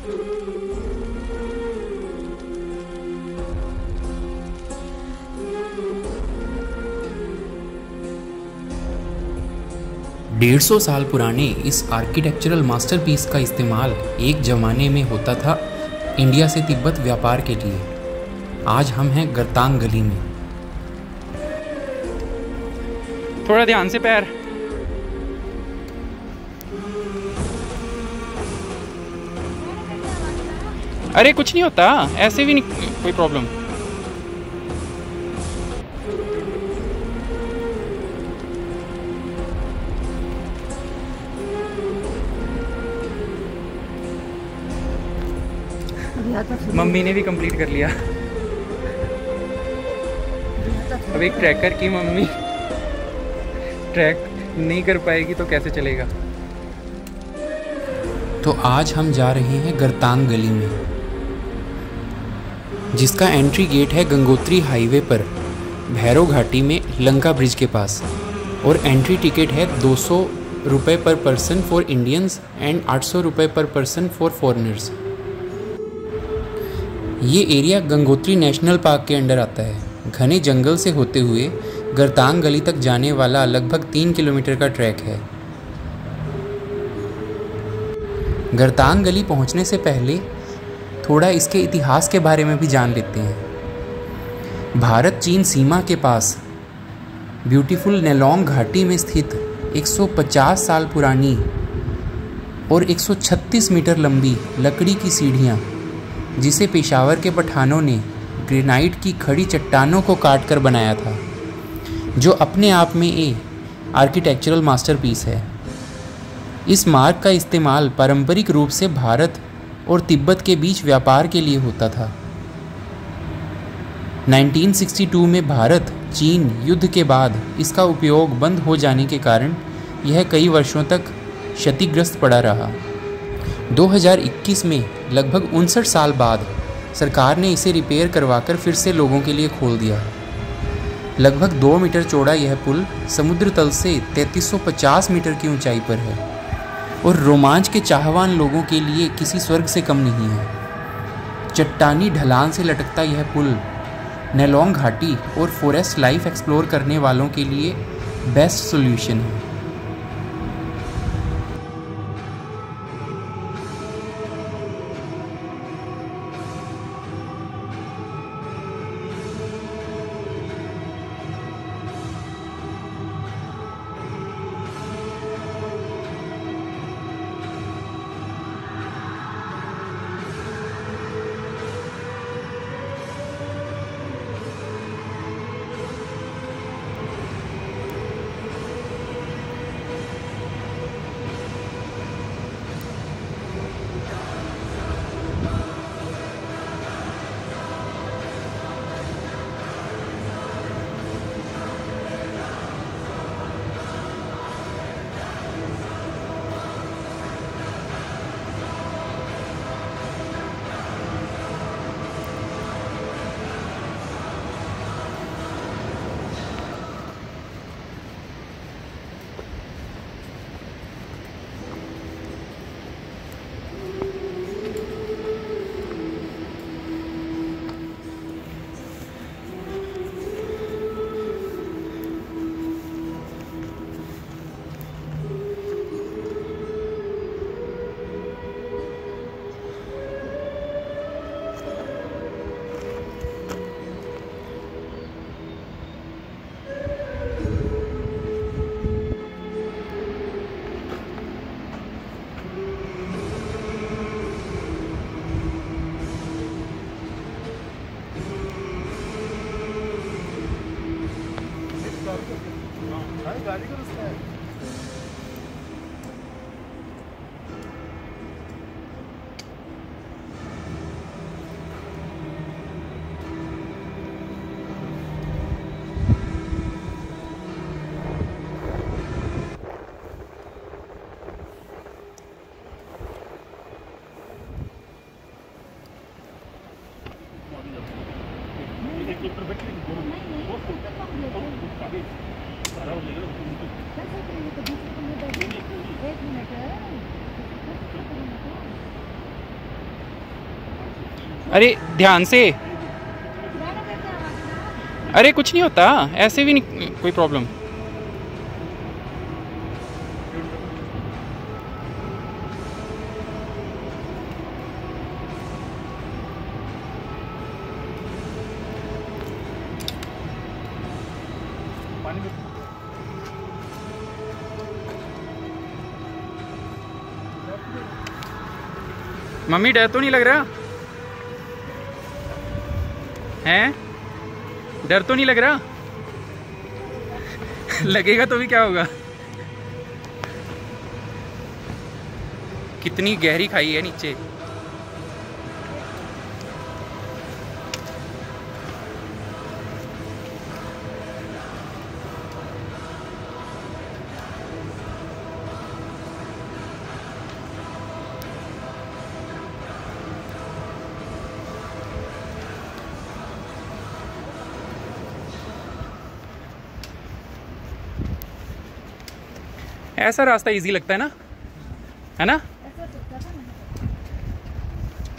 डेढ़ सौ साल पुराने इस आर्किटेक्चरल मास्टरपीस का इस्तेमाल एक ज़माने में होता था इंडिया से तिब्बत व्यापार के लिए। आज हम हैं गर्तांग गली में। थोड़ा ध्यान से पैर। अरे कुछ नहीं होता, ऐसे भी नहीं कोई प्रॉब्लम। मम्मी ने भी कंप्लीट कर लिया। अब एक ट्रैकर की मम्मी ट्रैक नहीं कर पाएगी तो कैसे चलेगा। तो आज हम जा रहे हैं गर्तांग गली में, जिसका एंट्री गेट है गंगोत्री हाईवे पर भैरव घाटी में लंका ब्रिज के पास, और एंट्री टिकट है 200 रुपये पर पर्सन फॉर इंडियंस एंड 800 रुपये पर पर्सन फॉर फॉरेनर्स। ये एरिया गंगोत्री नेशनल पार्क के अंडर आता है। घने जंगल से होते हुए गर्तांग गली तक जाने वाला लगभग 3 किलोमीटर का ट्रैक है। गर्तांग गली पहुंचने से पहले थोड़ा इसके इतिहास के बारे में भी जान लेते हैं। भारत चीन सीमा के पास ब्यूटीफुल नेलोंग घाटी में स्थित 150 साल पुरानी और 136 मीटर लंबी लकड़ी की सीढ़ियाँ, जिसे पेशावर के पठानों ने ग्रेनाइट की खड़ी चट्टानों को काटकर बनाया था, जो अपने आप में एक आर्किटेक्चरल मास्टरपीस है। इस मार्ग का इस्तेमाल पारंपरिक रूप से भारत और तिब्बत के बीच व्यापार के लिए होता था। 1962 में भारत चीन युद्ध के बाद इसका उपयोग बंद हो जाने के कारण यह कई वर्षों तक क्षतिग्रस्त पड़ा रहा। 2021 में लगभग 59 साल बाद सरकार ने इसे रिपेयर करवाकर फिर से लोगों के लिए खोल दिया। लगभग 2 मीटर चौड़ा यह पुल समुद्र तल से 3350 मीटर की ऊंचाई पर है और रोमांच के चाहवान लोगों के लिए किसी स्वर्ग से कम नहीं है। चट्टानी ढलान से लटकता यह पुल नेलोंग घाटी और फॉरेस्ट लाइफ एक्सप्लोर करने वालों के लिए बेस्ट सॉल्यूशन है। अरे ध्यान से, अरे कुछ नहीं होता, ऐसे भी नहीं कोई प्रॉब्लम। मम्मी डर तो नहीं लग रहा हैं? डर तो नहीं लग रहा? लगेगा तो भी क्या होगा। कितनी गहरी खाई है नीचे। ऐसा रास्ता इजी लगता है ना?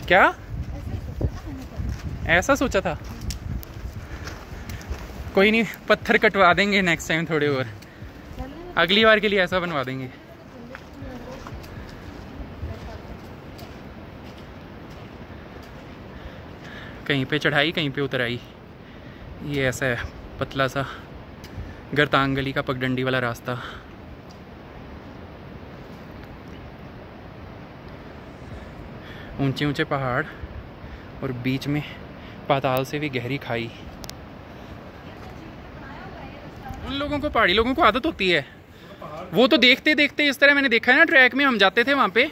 क्या ऐसा सोचा था? कोई नहीं, पत्थर कटवा देंगे नेक्स्ट टाइम थोड़े और, अगली बार के लिए ऐसा बनवा देंगे। कहीं पे चढ़ाई कहीं पे उतराई। ये ऐसा है पतला सा गरतांग गली का पगडंडी वाला रास्ता। ऊंचे ऊंचे पहाड़ और बीच में पाताल से भी गहरी खाई। उन लोगों को, पहाड़ी लोगों को आदत होती है, वो तो देखते देखते, इस तरह मैंने देखा है ना ट्रैक में, हम जाते थे वहाँ पे,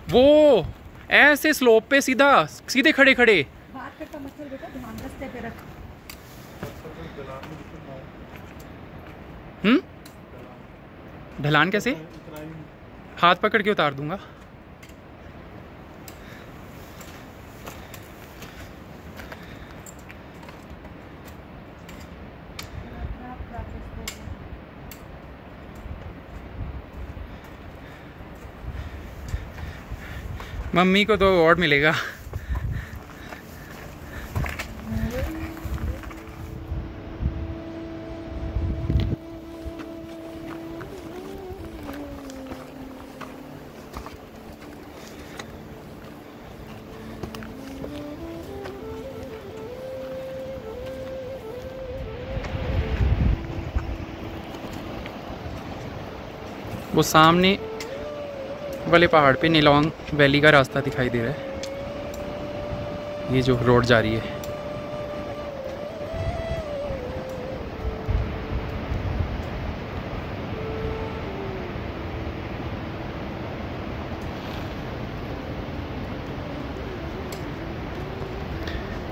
वो ऐसे स्लोप पे सीधे खड़े खड़े। ढलान कैसे? हाथ पकड़ के उतार दूंगा। मम्मी को तो अवार्ड मिलेगा। वो सामने वाले पहाड़ पे नेलोंग वैली का रास्ता दिखाई दे रहा है, ये जो रोड जा रही है।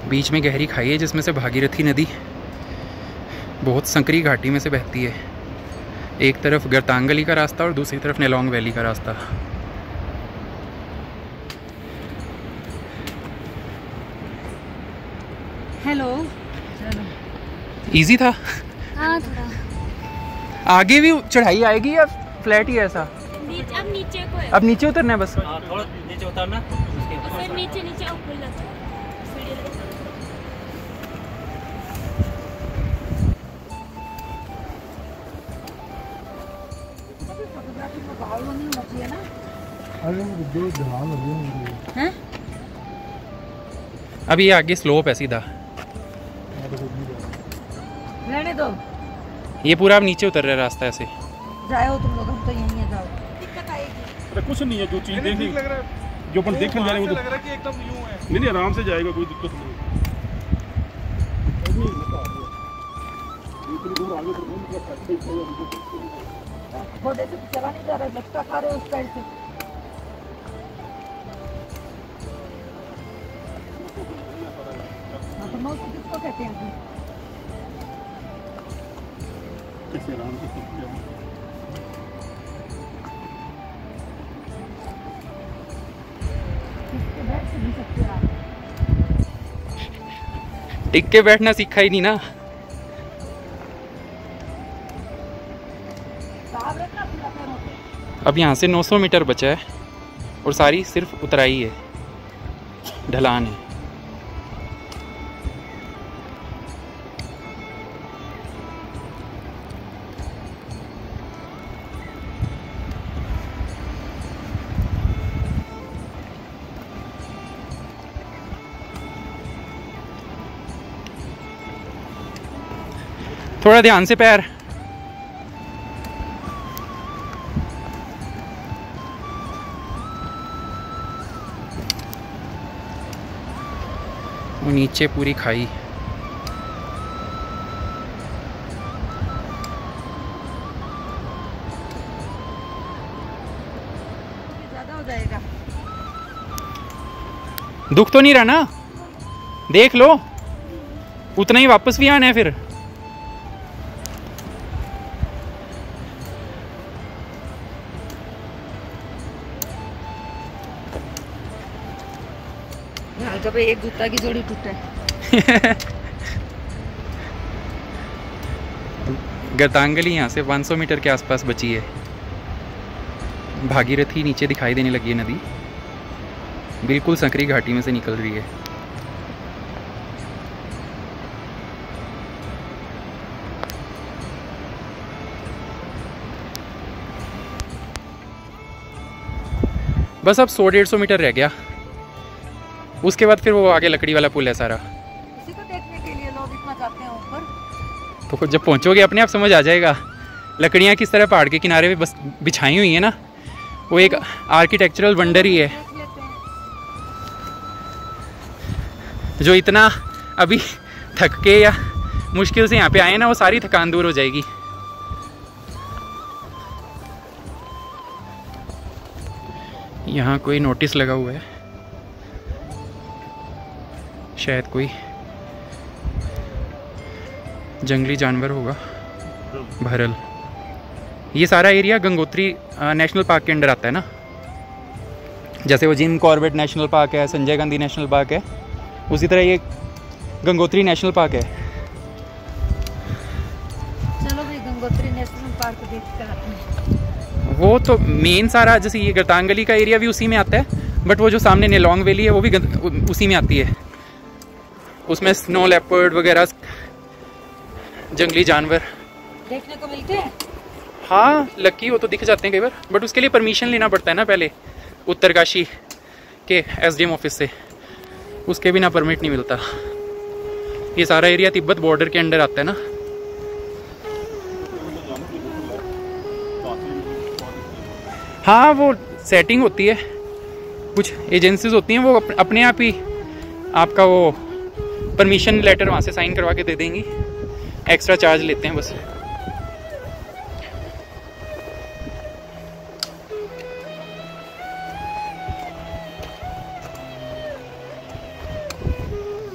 बीच में गहरी खाई है जिसमें से भागीरथी नदी बहुत संकरी घाटी में से बहती है। एक तरफ गरतांग गली का रास्ता और दूसरी तरफ नेलोंग वैली का रास्ता। हेलो। इजी था? हाँ थोड़ा। आगे भी चढ़ाई आएगी या फ्लैट ही है ऐसा? अब नीचे को है। अब नीचे उतरना है बस। थोड़ा नीचे उतरना, फिर नीचे नीचे ऊपर लगता है। अब ये आगे स्लोप है सीधा, रहने दो। ये पूरा अब नीचे उतर रहा है रास्ता ऐसे। जाओ तुम लोग, हम तो यहीं है, जाओ। दिक्कत आएगी? अरे कुछ नहीं है, जो चीज देखनी लग रहा है, जो अपन देखने जा रहे हैं वो लग रहा है कि एकदम यूं है। नहीं आराम से जाएगा, कोई दिक्कत नहीं। घोड़े से चला नहीं जा रहा है, धक्का खा रहे हो उस साइड से। तो नौ से किसको कहते हैं? कैसे आराम से टिक के बैठना सीखा ही नहीं ना। अब यहाँ से 900 मीटर बचा है और सारी सिर्फ उतराई है, ढलान है। थोड़ा ध्यान से पैर। वो नीचे पूरी खाई। ज्यादा हो जाएगा। दुख तो नहीं रहा ना? देख लो, उतना ही वापस भी आना है फिर। कभी एक जूता की जोड़ी टूटे। गर्तांगली यहाँ से 500 मीटर के आसपास बची है। भागीरथी नीचे दिखाई देने लगी है नदी, बिल्कुल संकरी घाटी में से निकल रही है। बस अब 100-150 मीटर रह गया, उसके बाद फिर वो आगे लकड़ी वाला पुल है सारा। इसी को देखने के लिए लोग इतना जाते हैं ऊपर। तो जब पहुंचोगे अपने आप समझ आ जाएगा। लकड़ियाँ किस तरह पहाड़ के किनारे पे बस बिछाई हुई है ना, वो एक आर्किटेक्चरल वंडर ही है। देख लेते हैं। जो इतना अभी थक के या मुश्किल से यहाँ पे आए ना, वो सारी थकान दूर हो जाएगी। यहाँ कोई नोटिस लगा हुआ है, शायद कोई जंगली जानवर होगा। भरल, ये सारा एरिया गंगोत्री नेशनल पार्क के अंडर आता है ना। जैसे वो जिम कॉर्बेट नेशनल पार्क है, संजय गांधी नेशनल पार्क है, उसी तरह ये गंगोत्री नेशनल पार्क है। चलो भाई गंगोत्री नेशनल पार्क देख कर आते हैं। वो तो मेन सारा, जैसे ये गर्तांगली का एरिया भी उसी में आता है, बट वो जो सामने नेलोंग वैली है वो भी उसी में आती है। उसमें स्नो लेपर्ड वगैरह जंगली जानवर देखने को मिलते हैं। हाँ, लकी हो तो दिख जाते हैं कई बार, बट उसके लिए परमिशन लेना पड़ता है ना पहले उत्तरकाशी के SDM ऑफिस से, उसके बिना परमिट नहीं मिलता। ये सारा एरिया तिब्बत बॉर्डर के अंडर आता है ना। हाँ, वो सेटिंग होती है, कुछ एजेंसीज होती हैं, वो अपने आप ही आपका वो परमिशन लेटर वहाँ से साइन करवा के दे देंगी। एक्स्ट्रा चार्ज लेते हैं बस।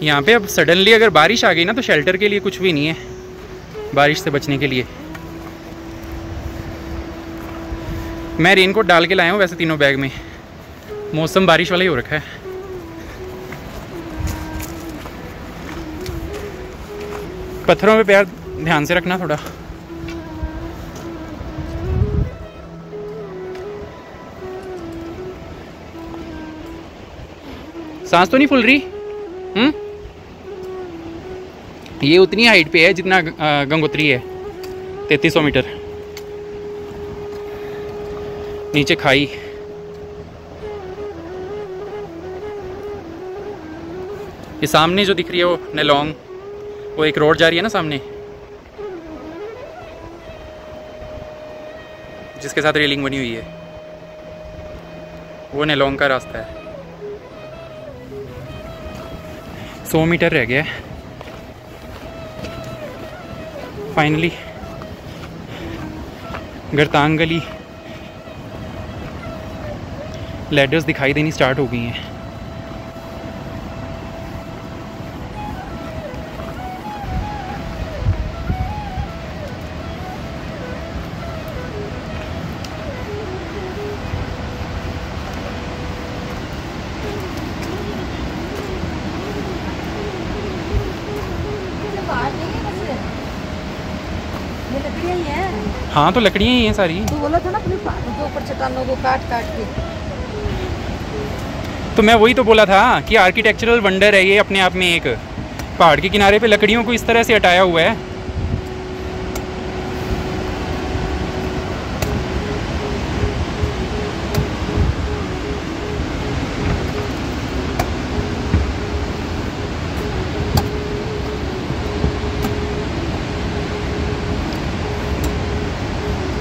यहाँ पे अब सडनली अगर बारिश आ गई ना, तो शेल्टर के लिए कुछ भी नहीं है बारिश से बचने के लिए। मैं रेनकोट डाल के लाया हूँ वैसे तीनों बैग में, मौसम बारिश वाला ही हो रखा है। पत्थरों पे पैर ध्यान से रखना थोड़ा। सांस तो नहीं फूल रही? ये उतनी हाइट पे है जितना गंगोत्री है, 3300 मीटर। नीचे खाई। ये सामने जो दिख रही है वो नेलोंग, वो एक रोड जा रही है ना सामने, जिसके साथ रेलिंग बनी हुई है, वो नेलोंग का रास्ता है। 100 मीटर रह गया है। फाइनली गर्तांगली लैडर्स दिखाई देनी स्टार्ट हो गई हैं। ये लकड़ियाँ ही हैं। हाँ, तो लकड़ियाँ ही हैं सारी। तो बोला था ना अपने पहाड़ों के ऊपर चट्टानों को काट काट के। तो मैं वही तो बोला था कि आर्किटेक्चरल वंडर है ये अपने आप में। एक पहाड़ के किनारे पे लकड़ियों को इस तरह से हटाया हुआ है।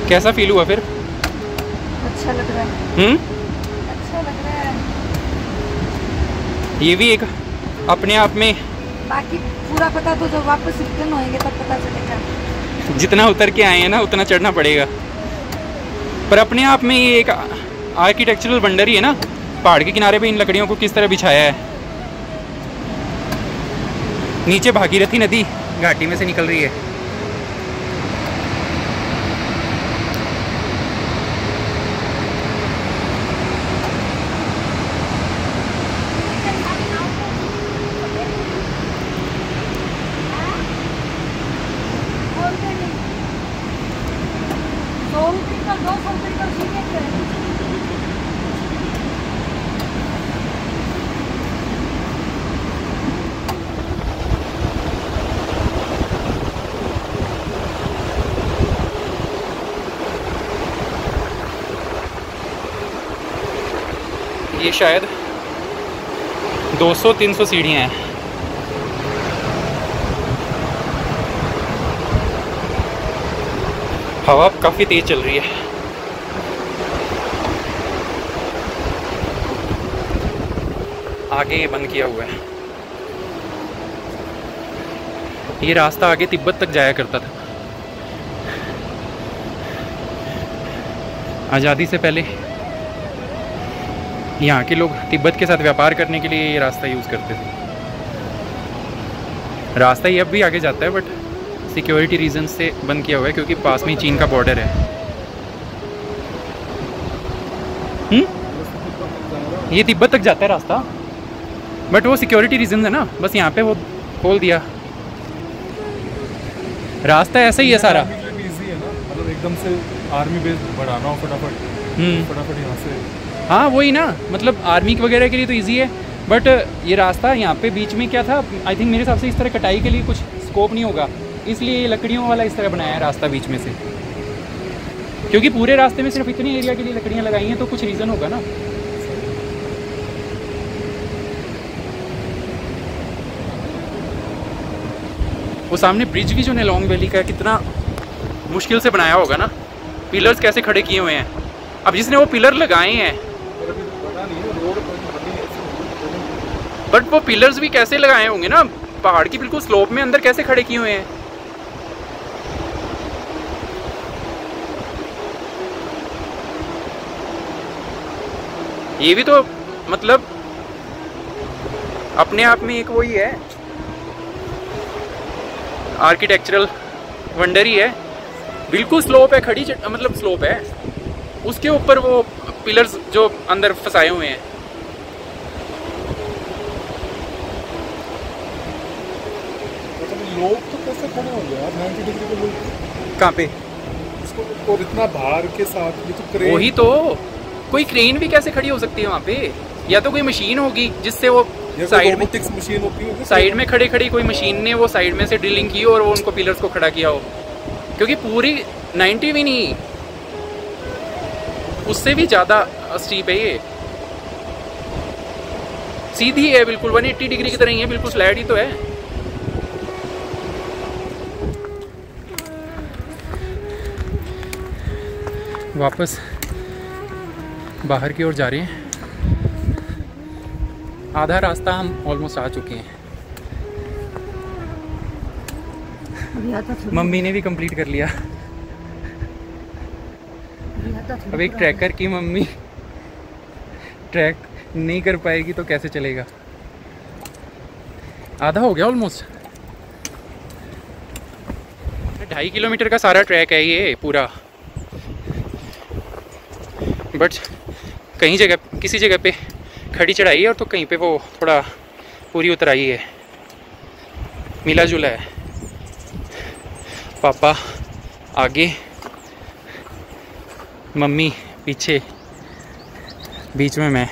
कैसा फील हुआ फिर? अच्छा लग रहा है, अच्छा लग रहा है। ये भी एक अपने आप में, बाकी पूरा पता तो जब वापस रिटर्न होएंगे तब पता चलेगा। जितना उतर के आए हैं ना उतना चढ़ना पड़ेगा। पर अपने आप में ये एक आर्किटेक्चरल वंडर ही है ना, पहाड़ के किनारे पे इन लकड़ियों को किस तरह बिछाया है। नीचे भागीरथी नदी घाटी में से निकल रही है। ये शायद 200-300 सीढ़ियाँ हैं। हवा काफ़ी तेज़ चल रही है। आगे ये बंद किया हुआ है। ये रास्ता आगे तिब्बत तक जाया करता था। आज़ादी से पहले यहाँ के लोग तिब्बत के साथ व्यापार करने के लिए ये रास्ता यूज़ करते थे। रास्ता ये अब भी आगे जाता है बट सिक्योरिटी रीजन से बंद किया हुआ है क्योंकि पास में ही चीन का बॉर्डर है। ये तिब्बत तक जाता है रास्ता बट वो सिक्योरिटी रीजन है ना, बस यहाँ पे वो खोल दिया। रास्ता ऐसा ही है सारा। इजी है ना, मतलब एकदम से आर्मी बेस बढ़ाना हो फटाफट यहाँ से। हाँ वही ना, मतलब आर्मी वगैरह के लिए तो इजी है बट ये रास्ता यहाँ पे बीच में क्या था, आई थिंक मेरे हिसाब से इस तरह कटाई के लिए कुछ स्कोप नहीं होगा, इसलिए ये लकड़ियों वाला इस तरह बनाया है रास्ता बीच में से। क्योंकि पूरे रास्ते में सिर्फ इतनी एरिया के लिए लकड़ियाँ लगाई हैं तो कुछ रीज़न होगा ना। वो सामने ब्रिज भी जो नेलोंग वैली का है, कितना मुश्किल से बनाया होगा ना। पिलर्स कैसे खड़े किए हुए हैं। अब जिसने वो पिलर लगाए हैं, बट वो पिलर्स भी कैसे लगाए होंगे ना, पहाड़ की बिल्कुल स्लोप में अंदर कैसे खड़े किए हुए हैं। ये भी तो मतलब अपने आप में एक वही है, आर्किटेक्चरल वंडर ही है। बिल्कुल स्लोप है, खड़ी मतलब स्लोप है, उसके ऊपर वो पिलर्स जो अंदर फंसाए हुए हैं। लोग तो कैसे खड़े होंगे यार 90 डिग्री पे लोग कहाँ पे? इसको और इतना भार के साथ, ये तो क्रेन। वही तो, कोई क्रेन भी कैसे खड़ी हो सकती है वहाँ पे? या तो कोई मशीन होगी जिससे वो साइड में मशीन होती है, साइड में खड़े खड़ी कोई मशीन ने वो साइड में से ड्रिलिंग की और वो उनको पिलर्स को खड़ा किया हो। क्योंकि पूरी 90 भी नहीं, उससे भी ज़्यादा स्टीप है ये। सीधी है बिल्कुल, 180 डिग्री की तरह ही है, बिल्कुल फ्लैट ही तो है। वापस बाहर की ओर जा रहे हैं। आधा रास्ता हम ऑलमोस्ट आ चुके हैं। मम्मी ने भी कंप्लीट कर लिया। अब एक ट्रैकर की मम्मी ट्रैक नहीं कर पाएगी तो कैसे चलेगा। आधा हो गया ऑलमोस्ट। 2.5 किलोमीटर का सारा ट्रैक है ये पूरा, बट कहीं जगह किसी जगह पे खड़ी चढ़ाई है और तो कहीं पे वो थोड़ा पूरी उतराई है, मिला जुला है। पापा आगे, मम्मी पीछे, बीच में मैं।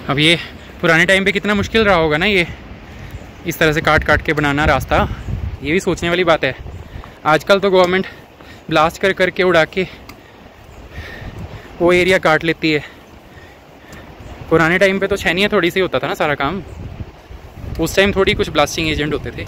अब ये पुराने टाइम पे कितना मुश्किल रहा होगा ना, ये इस तरह से काट काट के बनाना रास्ता। ये भी सोचने वाली बात है। आजकल तो गवर्नमेंट ब्लास्ट कर करके उड़ा के वो एरिया काट लेती है, पुराने टाइम पे तो छैनिया थोड़ी सी होता था ना सारा काम, उस टाइम थोड़ी कुछ ब्लास्टिंग एजेंट होते थे।